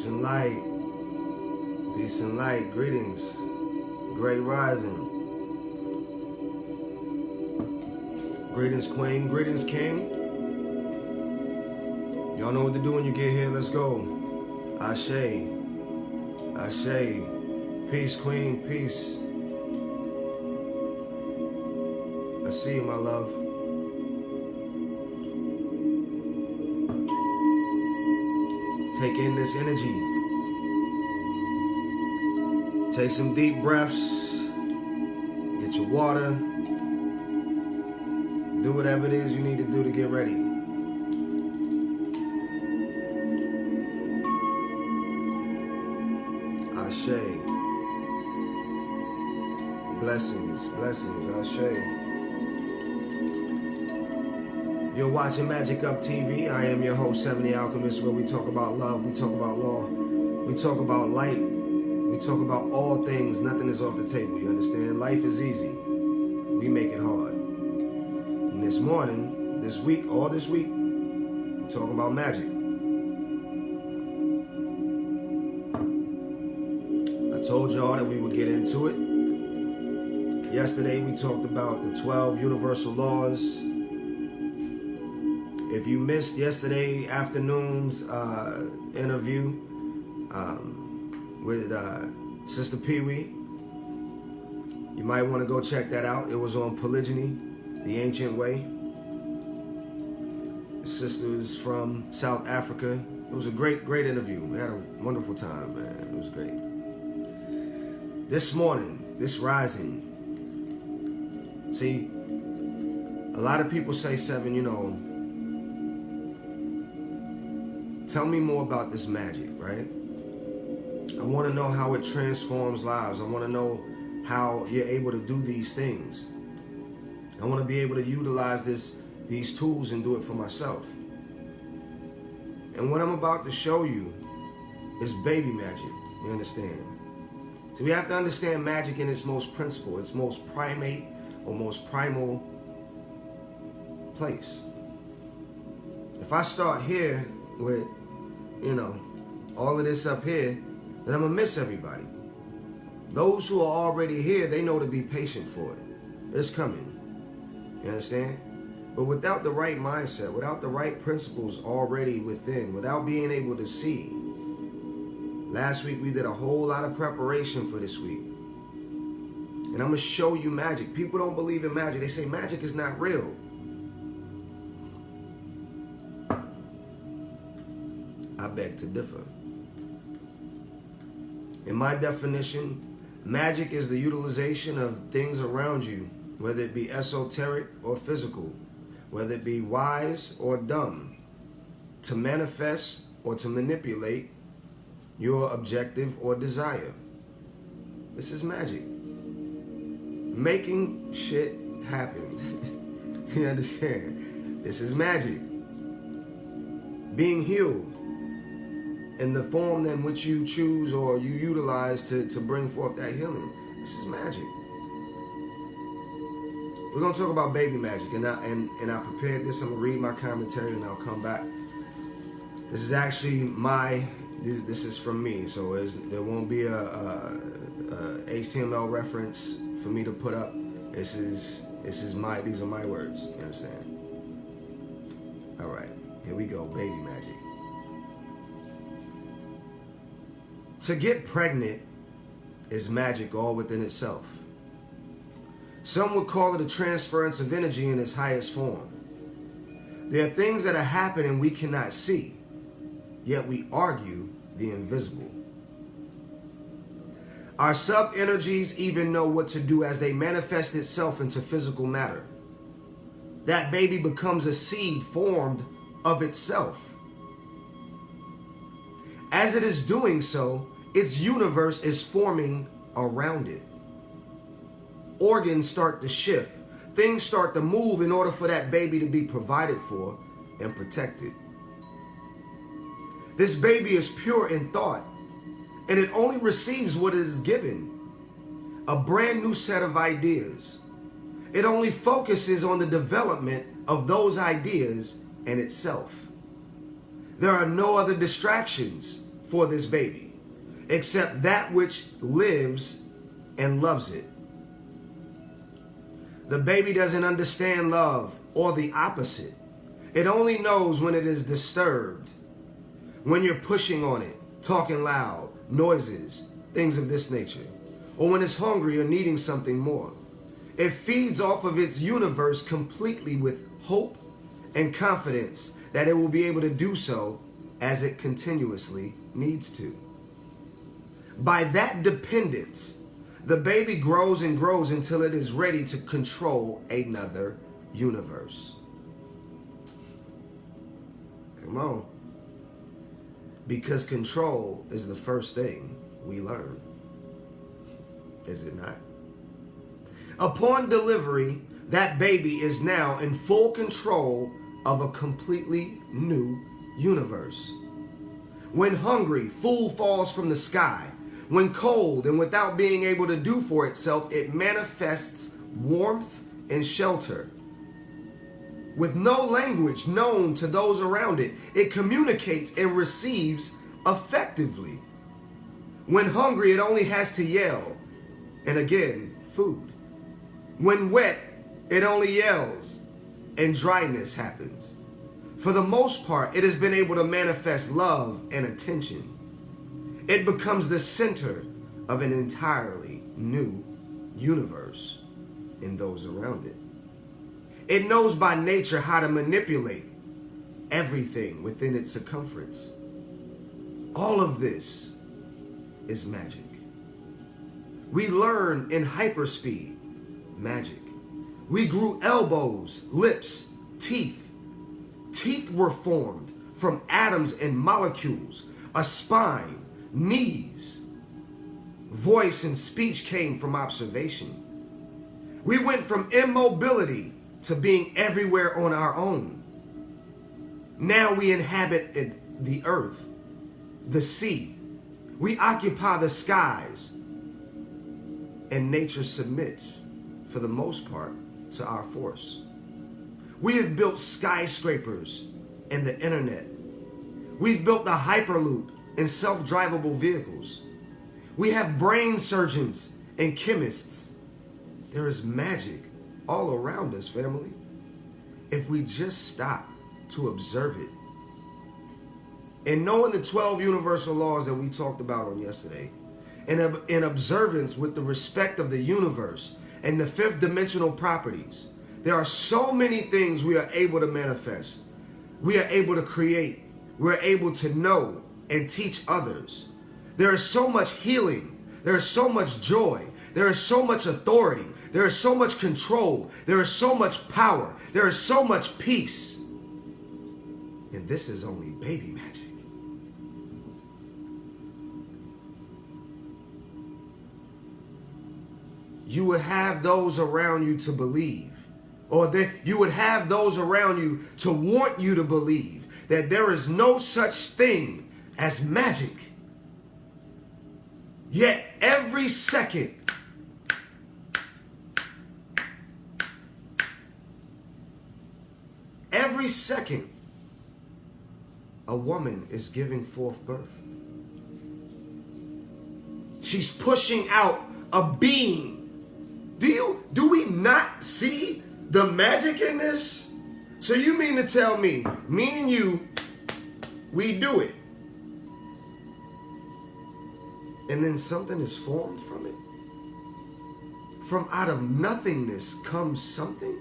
and light. Peace and light. Greetings. Great rising. Greetings, Queen. Greetings, King. Y'all know what to do when you get here. Let's go. Ashe. Ashe. Peace, Queen. Peace. I see you, my love. Take in this energy. Take some deep breaths. Get your water. Do whatever it is you need to do to get ready. Ashe. Blessings, blessings, Ashe. You're watching Magick Up TV. I am your host, Seven The Alchemist, where we talk about love, we talk about law, we talk about light, we talk about all things. Nothing is off the table, you understand? Life is easy. We make it hard. And this morning, this week, we're talking about magic. I told y'all that we would get into it. Yesterday, we talked about the 12 universal laws. If you missed yesterday afternoon's interview with Sister Pee-wee, you might want to go check that out. It was on polygyny, the ancient way. The sister is from South Africa. It was a great interview. We had a wonderful time, man. It was great. This morning, this rising, see, a lot of people say, Seven, you know, tell me more about this magic, right? I want to know how it transforms lives. I want to know how you're able to do these things. I want to be able to utilize these tools and do it for myself. And what I'm about to show you is baby magic, you understand? So we have to understand magic in its most principle, its most primate or most primal place. If I start here with, you know, all of this up here, then I'm gonna miss everybody. Those who are already here, they know to be patient for it. It's coming. You understand? But without the right mindset, without the right principles already within, without being able to see. Last week we did a whole lot of preparation for this week. And I'm gonna show you magic. People don't believe in magic. They say magic is not real. I beg to differ. In my definition, magic is the utilization of things around you, whether it be esoteric or physical, whether it be wise or dumb, to manifest or to manipulate your objective or desire. This is magic. Making shit happen. You understand? This is magic. Being healed in the form in which you choose or you utilize to bring forth that healing. This is magic. We're going to talk about baby magic, and I prepared this. I'm going to read my commentary and I'll come back. This is actually this is from me, so there won't be a HTML reference for me to put up. These are my words, you understand? All right, here we go, baby magic. To get pregnant is magic all within itself. Some would call it a transference of energy in its highest form. There are things that are happening we cannot see, yet we argue the invisible. Our sub-energies even know what to do as they manifest itself into physical matter. That baby becomes a seed formed of itself. As it is doing so, its universe is forming around it. Organs start to shift. Things start to move in order for that baby to be provided for and protected. This baby is pure in thought, and it only receives what it is given. A brand new set of ideas. It only focuses on the development of those ideas and itself. There are no other distractions for this baby, except that which lives and loves it. The baby doesn't understand love or the opposite. It only knows when it is disturbed, when you're pushing on it, talking loud, noises, things of this nature, or when it's hungry or needing something more. It feeds off of its universe completely with hope and confidence that it will be able to do so as it continuously needs to. By that dependence, the baby grows and grows until it is ready to control another universe. Come on. Because control is the first thing we learn. Is it not? Upon delivery, that baby is now in full control of a completely new universe. When hungry, food falls from the sky. When cold and without being able to do for itself, it manifests warmth and shelter. With no language known to those around it, it communicates and receives effectively. When hungry, it only has to yell. And again, food. When wet, it only yells, and dryness happens. For the most part, it has been able to manifest love and attention. It becomes the center of an entirely new universe in those around it. It knows by nature how to manipulate everything within its circumference. All of this is magic. We learn in hyperspeed magic. We grew elbows, lips, teeth. Teeth were formed from atoms and molecules, a spine, knees. Voice and speech came from observation. We went from immobility to being everywhere on our own. Now we inhabit the earth, the sea. We occupy the skies. And nature submits, for the most part, to our force. We have built skyscrapers and the internet. We've built the Hyperloop and self-drivable vehicles. We have brain surgeons and chemists. There is magic all around us, family, if we just stop to observe it. And knowing the 12 universal laws that we talked about on yesterday, and in observance with the respect of the universe and the fifth dimensional properties, there are so many things we are able to manifest. We are able to create. We're able to know and teach others. There is so much healing. There is so much joy. There is so much authority. There is so much control. There is so much power. There is so much peace. And this is only baby magic. You would have those around you to believe, or that you would have those around you to want you to believe that there is no such thing as magic. Yet every second, a woman is giving forth birth. She's pushing out a being. Do we not see the magic in this? So you mean to tell me and you, we do it, and then something is formed from it? From out of nothingness comes something?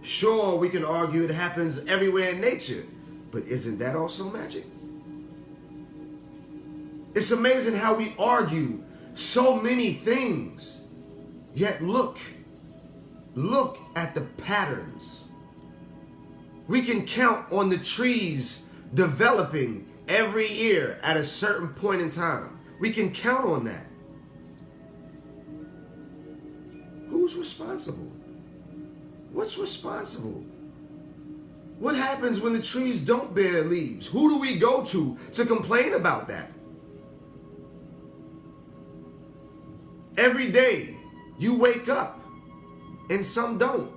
Sure, we can argue it happens everywhere in nature, but isn't that also magic? It's amazing how we argue so many things. Yet look at the patterns. We can count on the trees developing every year at a certain point in time. We can count on that. Who's responsible? What's responsible? What happens when the trees don't bear leaves? Who do we go to complain about that? Every day, you wake up, and some don't.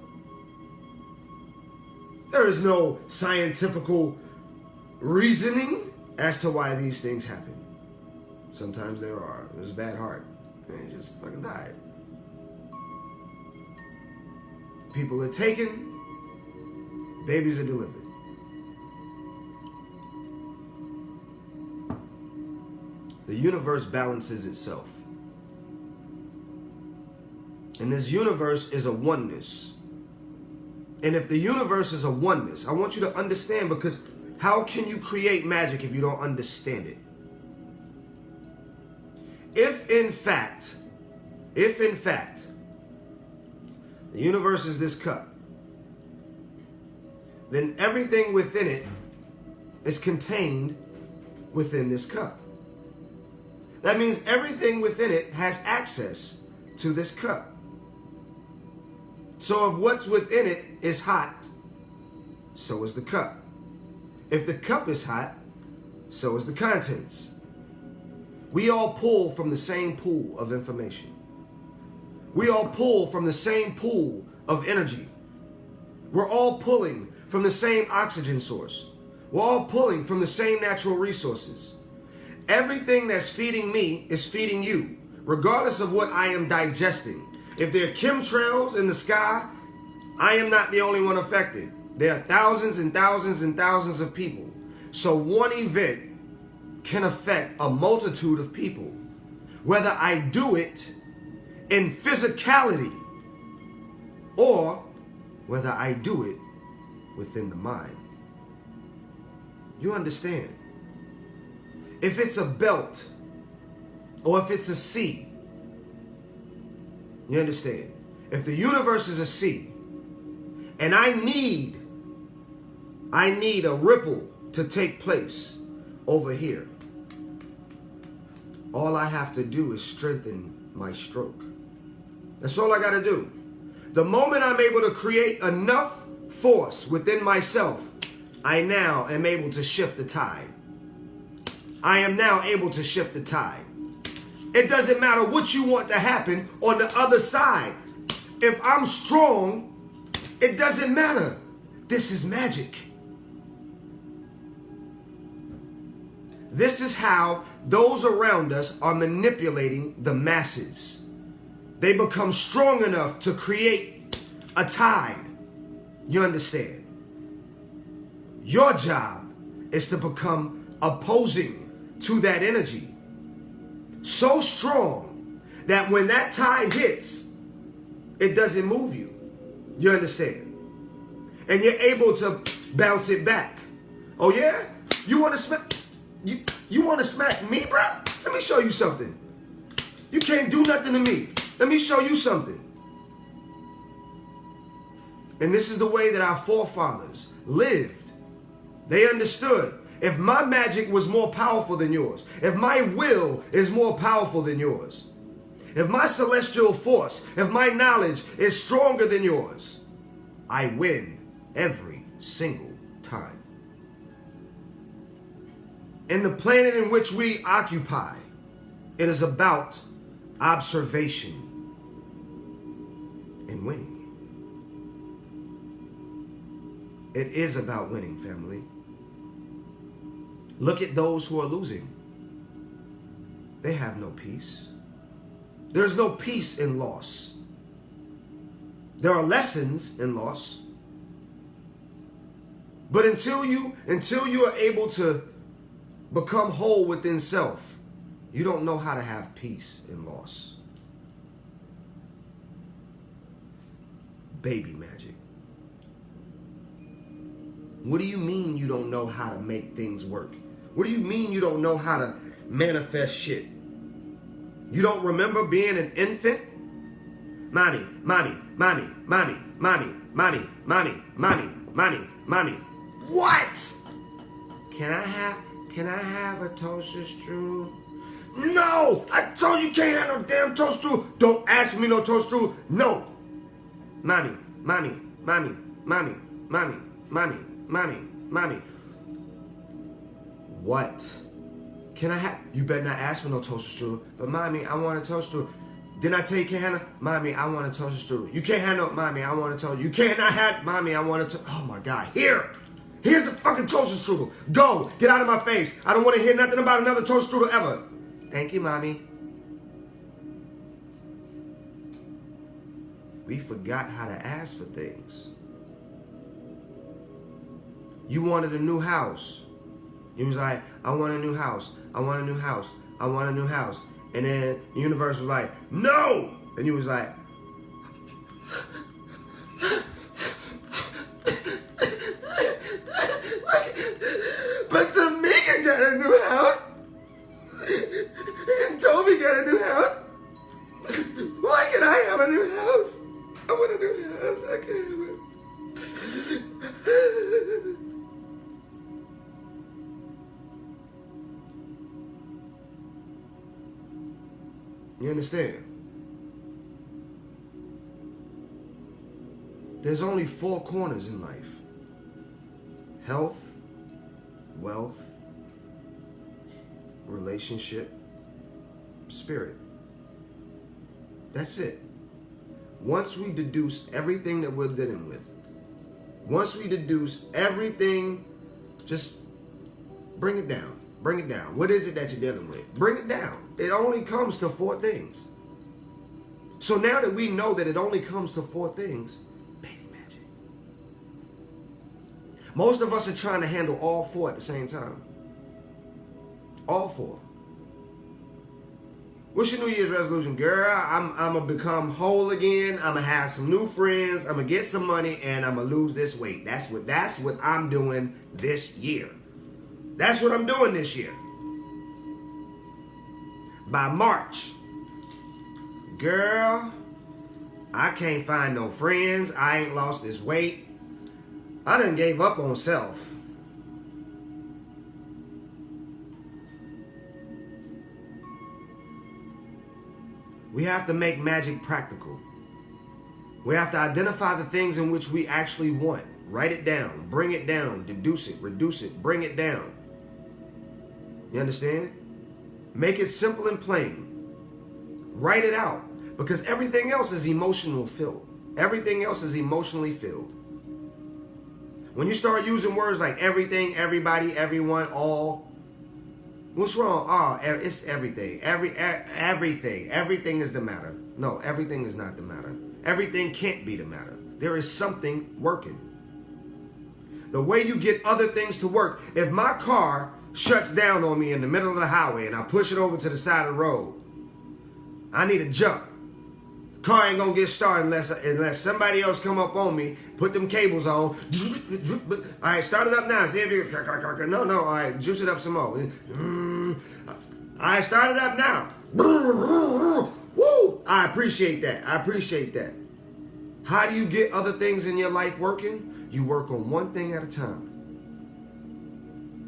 There is no scientific reasoning as to why these things happen. Sometimes there are. There's a bad heart. And it just fucking died. People are taken. Babies are delivered. The universe balances itself. And this universe is a oneness. And if the universe is a oneness, I want you to understand, because how can you create magic if you don't understand it? If in fact, the universe is this cup, then everything within it is contained within this cup. That means everything within it has access to this cup. So if what's within it is hot, so is the cup. If the cup is hot, so is the contents. We all pull from the same pool of information. We all pull from the same pool of energy. We're all pulling from the same oxygen source. We're all pulling from the same natural resources. Everything that's feeding me is feeding you, regardless of what I am digesting. If there are chemtrails in the sky, I am not the only one affected. There are thousands and thousands and thousands of people. So one event can affect a multitude of people, whether I do it in physicality or whether I do it within the mind. You understand? If it's a belt or if it's a sea, you understand? If the universe is a sea and I need a ripple to take place over here, all I have to do is strengthen my stroke. That's all I got to do. The moment I'm able to create enough force within myself, I now am able to shift the tide. I am now able to shift the tide. It doesn't matter what you want to happen on the other side. If I'm strong, it doesn't matter. This is magic. This is how those around us are manipulating the masses. They become strong enough to create a tide. You understand? Your job is to become opposing to that energy. So strong that when that tide hits, it doesn't move you. You understand? And you're able to bounce it back. Oh yeah? You want to smack? You want to smack me, bro? Let me show you something. You can't do nothing to me. Let me show you something. And this is the way that our forefathers lived. They understood. If my magic was more powerful than yours, if my will is more powerful than yours, if my celestial force, if my knowledge is stronger than yours, I win every single time. In the planet in which we occupy, it is about observation and winning. It is about winning, family. Look at those who are losing. They have no peace. There's no peace in loss. There are lessons in loss. But until you are able to become whole within self, you don't know how to have peace in loss. Baby magic. What do you mean you don't know how to make things work? What do you mean you don't know how to manifest shit? You don't remember being an infant? Mommy, mommy, mommy, mommy, mommy, mommy, mommy, mommy, mommy, mommy. What? Can I have a toaster strudel? No! I told you can't have no damn toaster strudel. Don't ask me no toaster strudel. No. Mommy, mommy, mommy, mommy, mommy, mommy, mommy, mommy. What? Can I have? You better not ask for no toaster strudel. But mommy, I want a toaster strudel. Didn't I tell you can't have no? Mommy, I want a toaster strudel. You can't have no. Mommy, I want a toaster. You cannot have. Mommy, I want a toaster. Oh my God. Here. Here's the fucking toaster strudel. Go. Get out of my face. I don't want to hear nothing about another toaster strudel ever. Thank you, mommy. We forgot how to ask for things. You wanted a new house. You was like, I want a new house. I want a new house. I want a new house. And then the universe was like, no. And you was like, but Tamika got a new house. And Toby got a new house. Why can't I have a new house? I want a new house. I can't have it. You understand? There's only 4 corners in life: health, wealth, relationship, spirit. That's it. Once we deduce everything that we're dealing with, once we deduce everything, just bring it down. Bring it down. What is it that you're dealing with? Bring it down. It only comes to 4 things. So now that we know that it only comes to 4 things, baby magic. Most of us are trying to handle all 4 at the same time. All 4. What's your New Year's resolution? Girl, I'm going to become whole again. I'm going to have some new friends. I'm going to get some money, and I'm going to lose this weight. That's what I'm doing this year. That's what I'm doing this year. By March, girl, I can't find no friends. I ain't lost this weight. I done gave up on self. We have to make magic practical. We have to identify the things in which we actually want. Write it down, bring it down, deduce it, reduce it, bring it down. You understand? Make it simple and plain. Write it out, because everything else is emotional filled. Everything else is emotionally filled. When you start using words like everything, everybody, everyone, all, what's wrong? Oh, it's everything. Everything. Everything is the matter. No, everything is not the matter. Everything can't be the matter. There is something working. The way you get other things to work, if my car shuts down on me in the middle of the highway and I push it over to the side of the road, I need to jump. Car ain't gonna get started unless somebody else come up on me, put them cables on. All right, start it up now. See if you no. All right, juice it up some more. All right, start it up now. Woo! I appreciate that. I appreciate that. How do you get other things in your life working? You work on one thing at a time.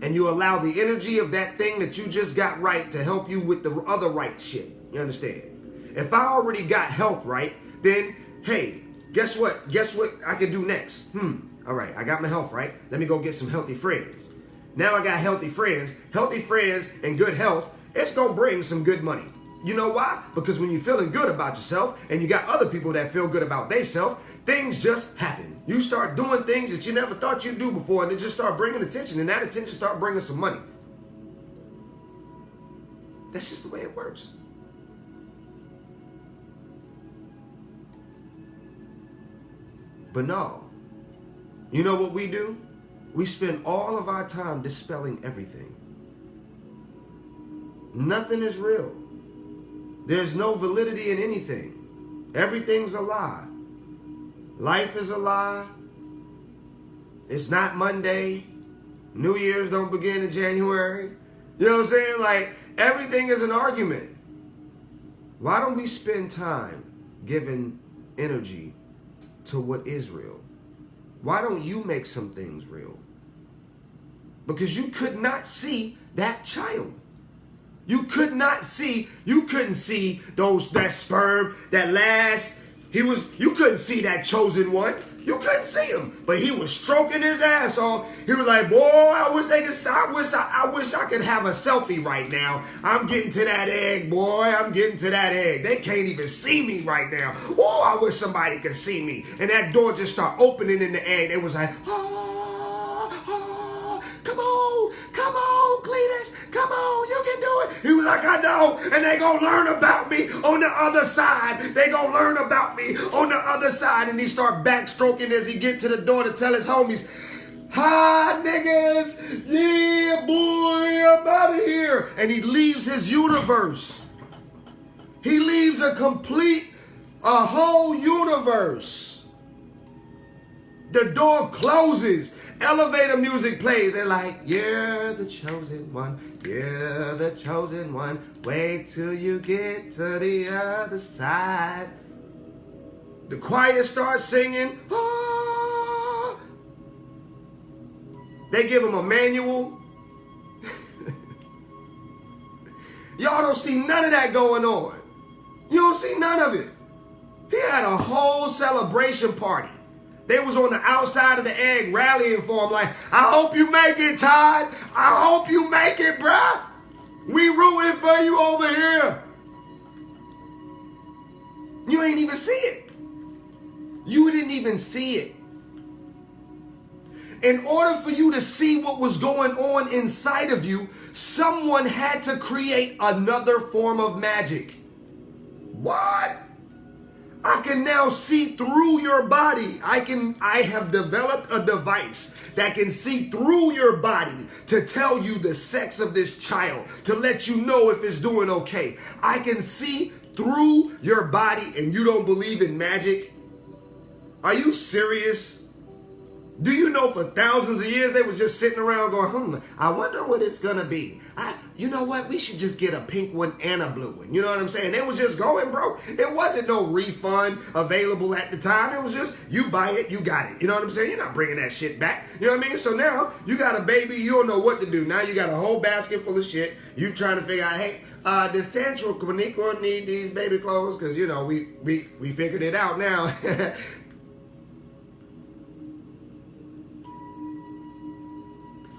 And you allow the energy of that thing that you just got right to help you with the other right shit. You understand? If I already got health right, then, hey, guess what? Guess what I can do next? All right, I got my health right. Let me go get some healthy friends. Now I got healthy friends. Healthy friends and good health, it's going to bring some good money. You know why? Because when you're feeling good about yourself and you got other people that feel good about themselves, things just happen. You start doing things that you never thought you'd do before, and it just start bringing attention, and that attention start bringing some money. That's just the way it works. But no, you know what we do? We spend all of our time dispelling everything. Nothing is real. There's no validity in anything. Everything's a lie. Life is a lie. It's not Monday. New Year's don't begin in January. You know what I'm saying? Like, everything is an argument. Why don't we spend time giving energy to what is real? Why don't you make some things real? Because you could not see that child. You couldn't see that sperm, that last, you couldn't see that chosen one. You couldn't see him, but he was stroking his ass off. He was like, boy, I wish I could have a selfie right now. I'm getting to that egg, boy. I'm getting to that egg. They can't even see me right now. Oh, I wish somebody could see me. And that door just started opening in the egg. It was like, Come on, Cletus. Come on, you can do it. He was like, I know. And they gonna learn about me on the other side. They gonna learn about me on the other side. And he start backstroking as he get to the door to tell his homies, hi, niggas. Yeah, boy, I'm out of here. And he leaves his universe. He leaves a whole universe. The door closes. Elevator music plays. They're like, you're the chosen one. You're the chosen one. Wait till you get to the other side. The choir starts singing. Ah. They give him a manual. Y'all don't see none of that going on. You don't see none of it. He had a whole celebration party. They was on the outside of the egg rallying for him like, I hope you make it, Todd. I hope you make it, bruh. We rooting for you over here. You ain't even see it. You didn't even see it. In order for you to see what was going on inside of you, someone had to create another form of magic. What? I can now see through your body. I have developed a device that can see through your body to tell you the sex of this child, to let you know if it's doing okay. I can see through your body, and you don't believe in magic? Are you serious? Do you know for thousands of years they was just sitting around going, I wonder what it's gonna be. You know what? We should just get a pink one and a blue one. You know what I'm saying? They was just going, bro. It wasn't no refund available at the time. It was just, you buy it, you got it. You know what I'm saying? You're not bringing that shit back. You know what I mean? So now you got a baby, you don't know what to do. Now you got a whole basket full of shit. You trying to figure out, hey, does Tantra Quaniqua need these baby clothes? Because, you know, we figured it out now.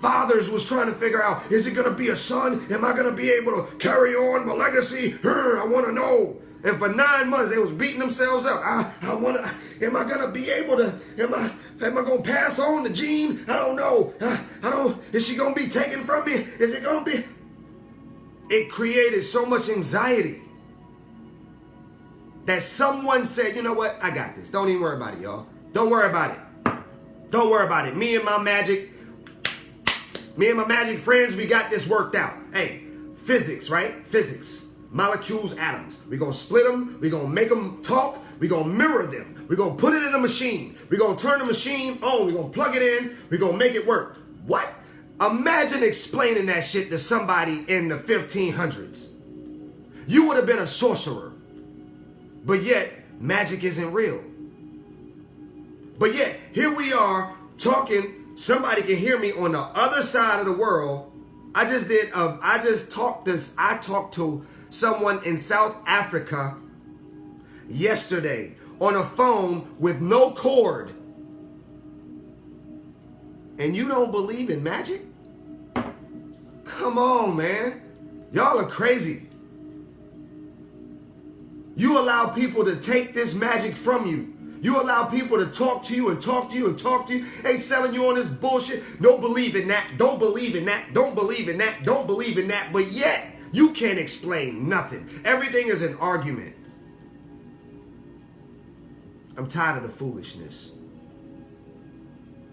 Fathers was trying to figure out, is it going to be a son? Am I going to be able to carry on my legacy? I want to know. And for 9 months, they was beating themselves up. Am I going to be able to, am I going to pass on the gene? I don't know. Is she going to be taken from me? Is it going to be? It created so much anxiety that someone said, you know what? I got this. Don't even worry about it, y'all. Don't worry about it. Don't worry about it. Me and my magic friends, we got this worked out. Hey, physics, right? Physics. Molecules, atoms. We're going to split them. We're going to make them talk. We're going to mirror them. We're going to put it in a machine. We're going to turn the machine on. We're going to plug it in. We're going to make it work. What? Imagine explaining that shit to somebody in the 1500s. You would have been a sorcerer. But yet, magic isn't real. But yet, here we are talking. Somebody can hear me on the other side of the world. I talked to someone in South Africa yesterday on a phone with no cord. And you don't believe in magic? Come on, man. Y'all are crazy. You allow people to take this magic from you. You allow people to talk to you and talk to you and talk to you. They selling you on this bullshit. Don't believe in that. Don't believe in that. Don't believe in that. Don't believe in that. But yet, you can't explain nothing. Everything is an argument. I'm tired of the foolishness.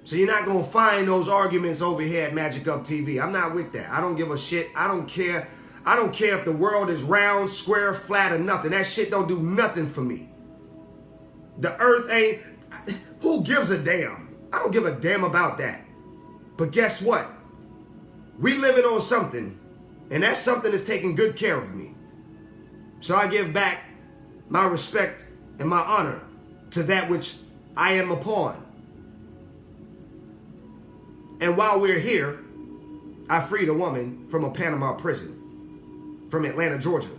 So you're not going to find those arguments over here at Magick Up TV. I'm not with that. I don't give a shit. I don't care. I don't care if the world is round, square, flat, or nothing. That shit don't do nothing for me. The earth ain't, who gives a damn? I don't give a damn about that. But guess what? We living on something, and that something is taking good care of me. So I give back my respect and my honor to that which I am upon. And while we're here, I freed a woman from a Panama prison from Atlanta, Georgia,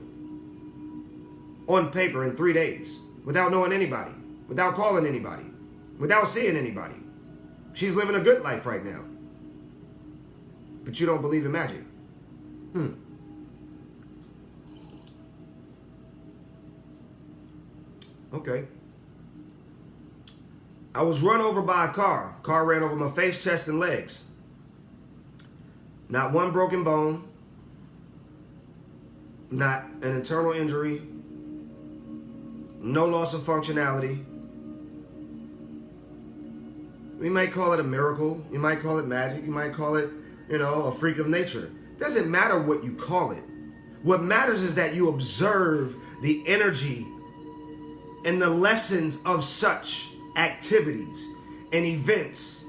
on paper in 3 days, without knowing anybody, without calling anybody, without seeing anybody. She's living a good life right now. But you don't believe in magic. Okay. I was run over by a car. Car ran over my face, chest, and legs. Not one broken bone. Not an internal injury. No loss of functionality. We might call it a miracle. You might call it magic. You might call it, a freak of nature. Doesn't matter what you call it. What matters is that you observe the energy and the lessons of such activities and events.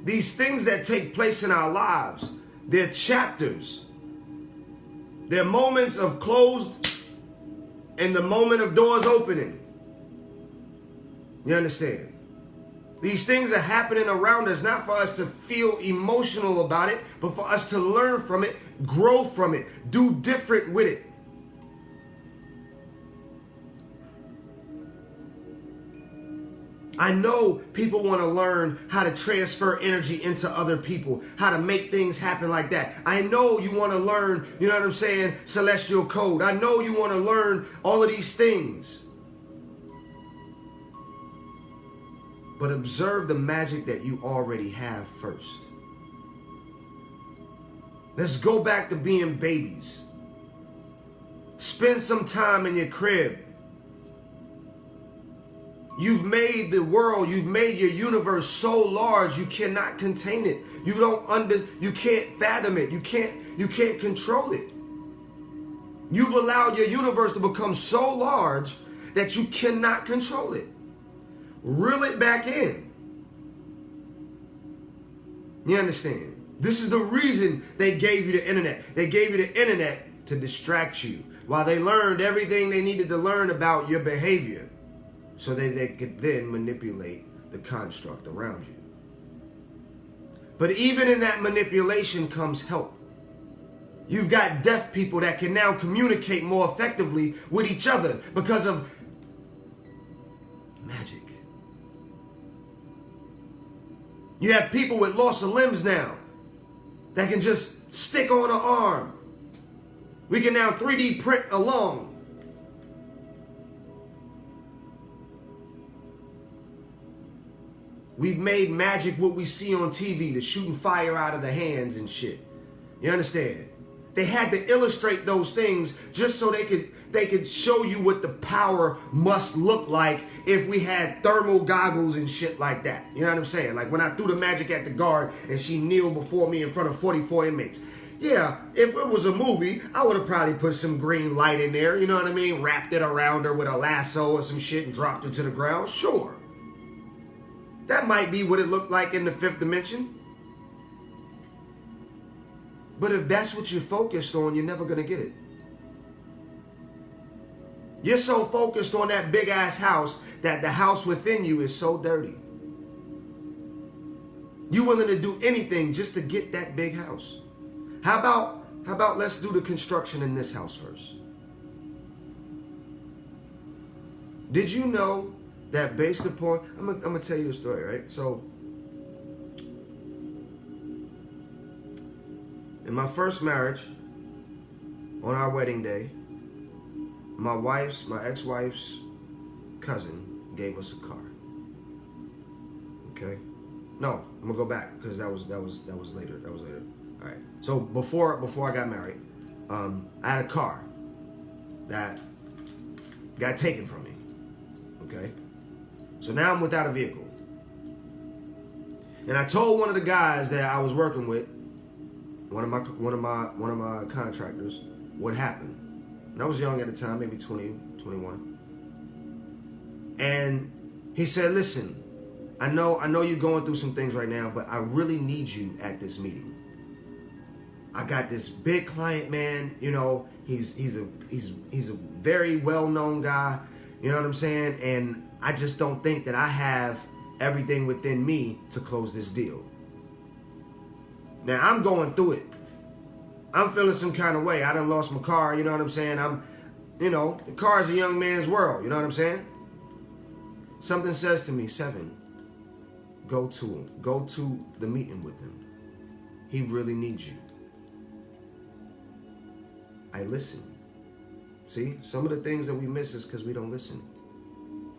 These things that take place in our lives, they're chapters. They're moments of closed and the moment of doors opening. You understand? These things are happening around us, not for us to feel emotional about it, but for us to learn from it, grow from it, do different with it. I know people want to learn how to transfer energy into other people, how to make things happen like that. I know you want to learn, celestial code. I know you want to learn all of these things. But observe the magic that you already have first. Let's go back to being babies. Spend some time in your crib. You've made the world, you've made your universe so large you cannot contain it. You can't fathom it. You can't control it. You've allowed your universe to become so large that you cannot control it. Reel it back in. You understand? This is the reason they gave you the internet. They gave you the internet to distract you while they learned everything they needed to learn about your behavior so they could then manipulate the construct around you. But even in that manipulation comes help. You've got deaf people that can now communicate more effectively with each other because of magic. You have people with loss of limbs now that can just stick on an arm. We can now 3D print a lung. We've made magic what we see on TV, the shooting fire out of the hands and shit. You understand? They had to illustrate those things just so they could show you what the power must look like if we had thermal goggles and shit like that. You know what I'm saying? Like when I threw the magic at the guard and she kneeled before me in front of 44 inmates. Yeah, if it was a movie, I would have probably put some green light in there, you know what I mean? Wrapped it around her with a lasso or some shit and dropped her to the ground. Sure. That might be what it looked like in the fifth dimension. But if that's what you're focused on, you're never going to get it. You're so focused on that big ass house that the house within you is so dirty. You're willing to do anything just to get that big house. How about let's do the construction in this house first? Did you know that based upon, I'm gonna tell you a story, right? So in my first marriage, on our wedding day, my ex-wife's cousin gave us a car. Okay? No, I'm gonna go back because that was later. That was later. All right. So before I got married, I had a car that got taken from me. Okay? So now I'm without a vehicle. And I told one of the guys that I was working with, one of my contractors, what happened. And I was young at the time, maybe 20, 21. And he said, listen, I know you're going through some things right now, but I really need you at this meeting. I got this big client, man. You know, he's a very well-known guy. You know what I'm saying? And I just don't think that I have everything within me to close this deal. Now, I'm going through it. I'm feeling some kind of way. I done lost my car, you know what I'm saying? The car is a young man's world, you know what I'm saying? Something says to me, Seven, go to him. Go to the meeting with him. He really needs you. I listen. See, some of the things that we miss is because we don't listen.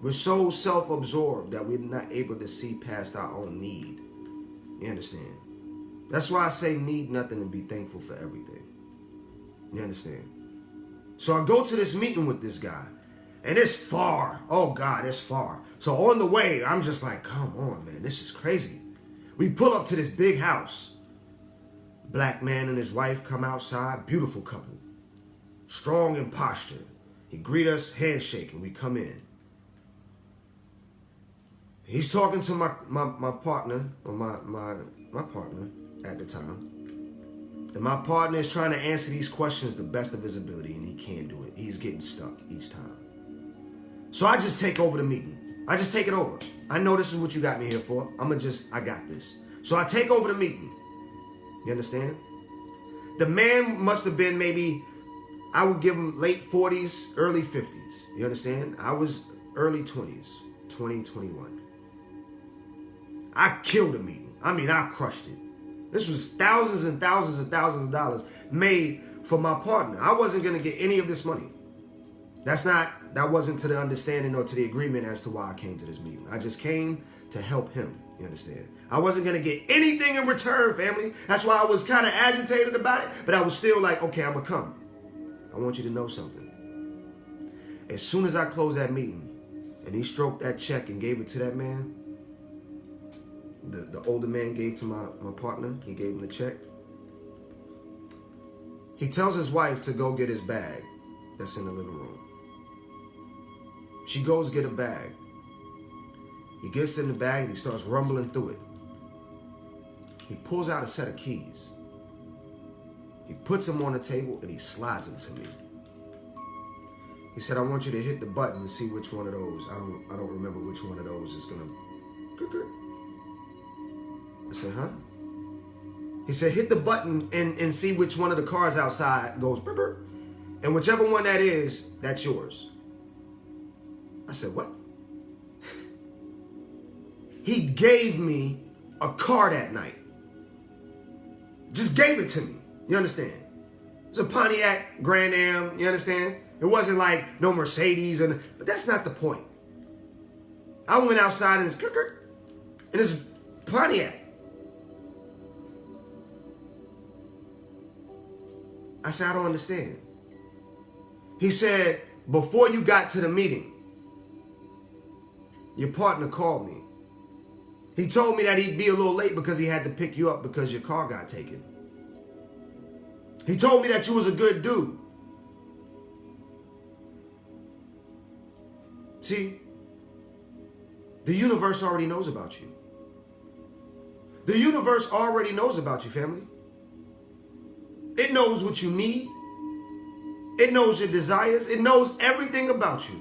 We're so self-absorbed that we're not able to see past our own need. You understand? That's why I say need nothing and be thankful for everything. You understand? So I go to this meeting with this guy, and it's far. Oh God, it's far. So on the way, I'm just like, come on, man, this is crazy. We pull up to this big house. Black man and his wife come outside, beautiful couple. Strong in posture. He greet us, handshake, and we come in. He's talking to my partner, or my partner at the time. And my partner is trying to answer these questions the best of his ability, and he can't do it. He's getting stuck each time. So I just take over the meeting. I just take it over. I know this is what you got me here for. I got this. So I take over the meeting. You understand? The man must have been maybe, I would give him late 40s, early 50s. You understand? I was early 20s, 20, 21. I killed the meeting. I mean, I crushed it. This was thousands and thousands and thousands of dollars made for my partner. I wasn't going to get any of this money. That wasn't to the understanding or to the agreement as to why I came to this meeting. I just came to help him. You understand? I wasn't going to get anything in return, family. That's why I was kind of agitated about it. But I was still like, okay, I'm going to come. I want you to know something. As soon as I closed that meeting and he stroked that check and gave it to that man, the older man gave to my partner, he gave him the check. He tells his wife to go get his bag that's in the living room. She goes get a bag. He gets in the bag and he starts rumbling through it. He pulls out a set of keys. He puts them on the table and he slides them to me. He said, I want you to hit the button and see which one of those. I don't remember which one of those is gonna. I said, huh? He said, hit the button and see which one of the cars outside goes burp, burp. And whichever one that is, that's yours. I said, what? He gave me a car that night. Just gave it to me. You understand? It's a Pontiac Grand Am. You understand? It wasn't like no Mercedes, but that's not the point. I went outside in this Pontiac. I said, I don't understand. He said, before you got to the meeting, your partner called me. He told me that he'd be a little late because he had to pick you up because your car got taken. He told me that you was a good dude. See, the universe already knows about you. The universe already knows about you, family. It knows what you need. It knows your desires. It knows everything about you.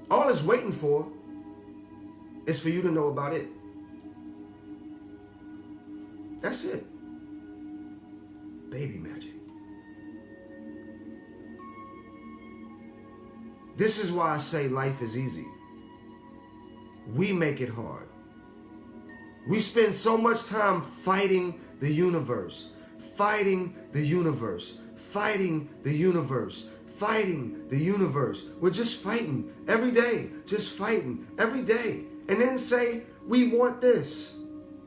All it's waiting for is for you to know about it. That's it. Baby magic. This is why I say life is easy. We make it hard. We spend so much time fighting the universe, fighting the universe, fighting the universe, fighting the universe. We're just fighting every day, just fighting every day. And then say, we want this.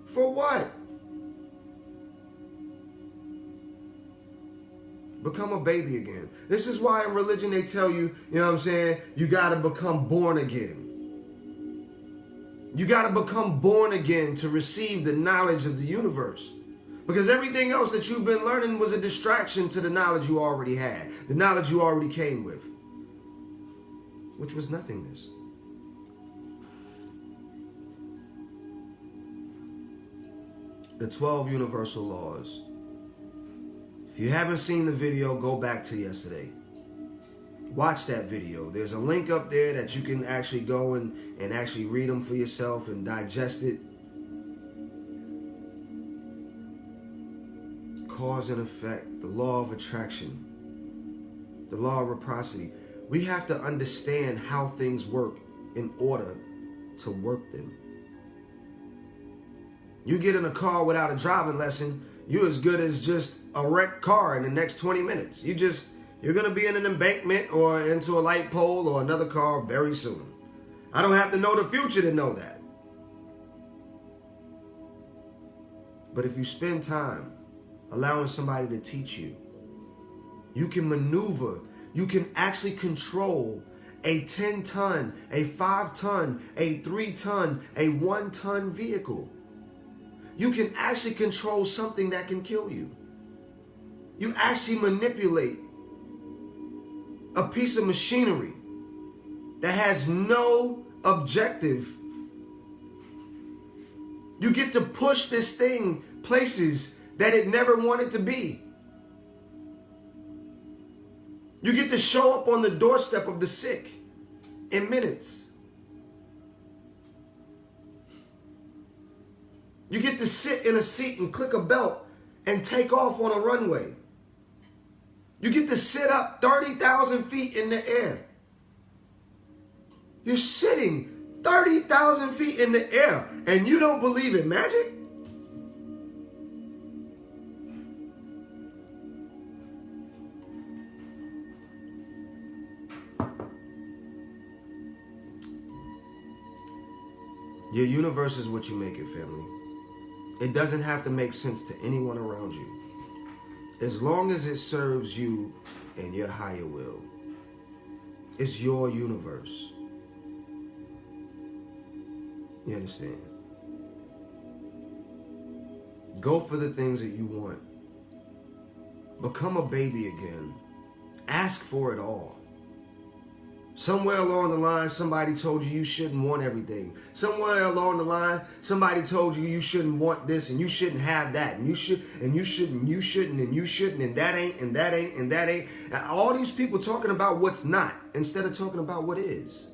For what? Become a baby again. This is why in religion they tell you, you know what I'm saying, you got to become born again. You got to become born again to receive the knowledge of the universe. Because everything else that you've been learning was a distraction to the knowledge you already had, the knowledge you already came with, which was nothingness. The 12 universal laws. If you haven't seen the video, go back to yesterday. Watch that video. There's a link up there that you can actually go and actually read them for yourself and digest it. Cause and effect, the law of attraction, the law of reciprocity. We have to understand how things work in order to work them. You get in a car without a driving lesson, you're as good as just a wrecked car in the next 20 minutes. You're going to be in an embankment or into a light pole or another car very soon. I don't have to know the future to know that. But if you spend time allowing somebody to teach you, you can maneuver, you can actually control a 10-ton, a 5-ton, a 3-ton, a 1-ton vehicle. You can actually control something that can kill you. You actually manipulate a piece of machinery that has no objective. You get to push this thing places that it never wanted to be. You get to show up on the doorstep of the sick in minutes. You get to sit in a seat and click a belt and take off on a runway. You get to sit up 30,000 feet in the air. You're sitting 30,000 feet in the air and you don't believe in magic? Your universe is what you make it, family. It doesn't have to make sense to anyone around you. As long as it serves you and your higher will. It's your universe. You understand? Go for the things that you want. Become a baby again. Ask for it all. Somewhere along the line, somebody told you shouldn't want everything. Somewhere along the line, somebody told you shouldn't want this and you shouldn't have that. And you shouldn't, and you shouldn't, and that ain't, and that ain't, and that ain't. And all these people talking about what's not instead of talking about what is.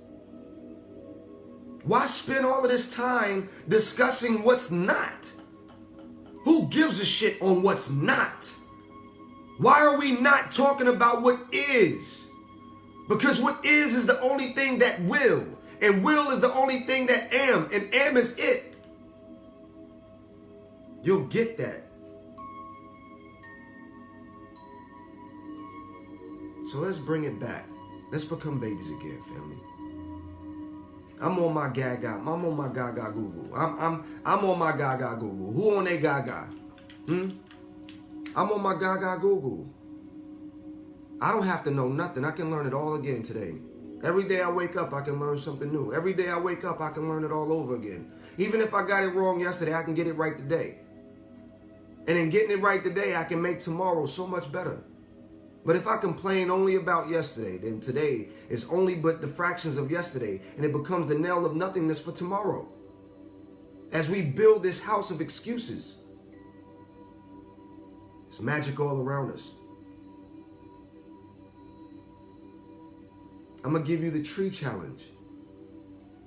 Why spend all of this time discussing what's not? Who gives a shit on what's not? Why are we not talking about what is? Because what is the only thing that will. And will is the only thing that am. And am is it. You'll get that. So let's bring it back. Let's become babies again, family. I'm on my gaga. I'm on my gaga Google. I'm on my gaga Google. Who on their gaga? I'm on my gaga Google. I don't have to know nothing. I can learn it all again today. Every day I wake up, I can learn something new. Every day I wake up, I can learn it all over again. Even if I got it wrong yesterday, I can get it right today. And in getting it right today, I can make tomorrow so much better. But if I complain only about yesterday, then today is only but the fractions of yesterday, and it becomes the nail of nothingness for tomorrow. As we build this house of excuses, it's magic all around us. I'm going to give you the tree challenge.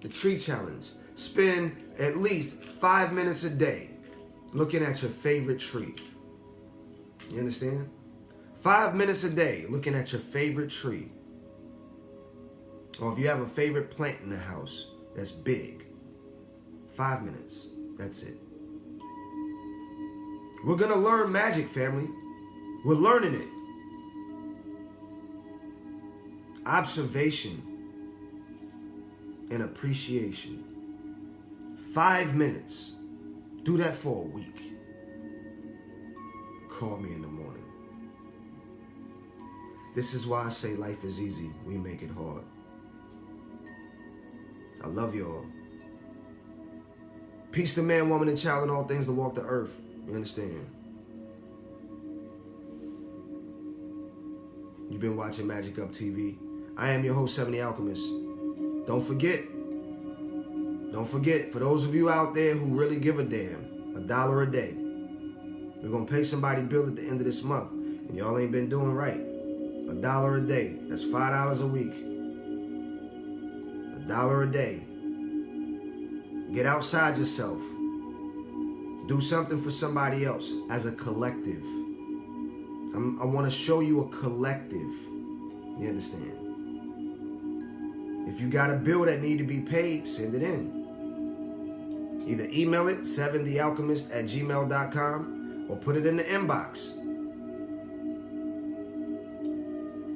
The tree challenge. Spend at least 5 minutes a day looking at your favorite tree. You understand? 5 minutes a day looking at your favorite tree. Or if you have a favorite plant in the house that's big. 5 minutes. That's it. We're going to learn magic, family. We're learning it. Observation and appreciation. 5 minutes. Do that for a week. Call me in the morning. This is why I say life is easy. We make it hard. I love you all. Peace to man, woman, and child, and all things that walk the earth. You understand? You've been watching Magick Up TV. I am your host, Seven The Alchemist. Don't forget, for those of you out there who really give a damn, $1 a day. We're going to pay somebody bill at the end of this month, and y'all ain't been doing right. $1 a day. That's $5 a week. $1 a day. Get outside yourself. Do something for somebody else as a collective. I want to show you a collective. You understand? If you got a bill that need to be paid, send it in. Either email it, seventhealchemist@gmail.com, or put it in the inbox.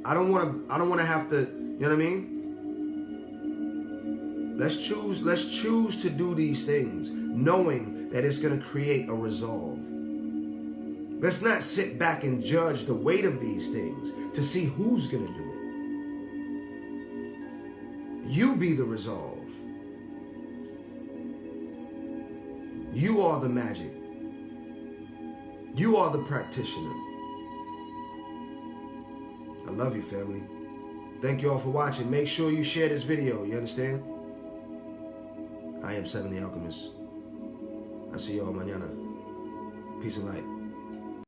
I don't want to have to, you know what I mean? Let's choose to do these things, knowing that it's going to create a resolve. Let's not sit back and judge the weight of these things to see who's going to do it. You be the resolve. You are the magic. You are the practitioner. I love you, family. Thank you all for watching. Make sure you share this video. You understand? I am Seven The Alchemist. I see you all mañana. Peace and light.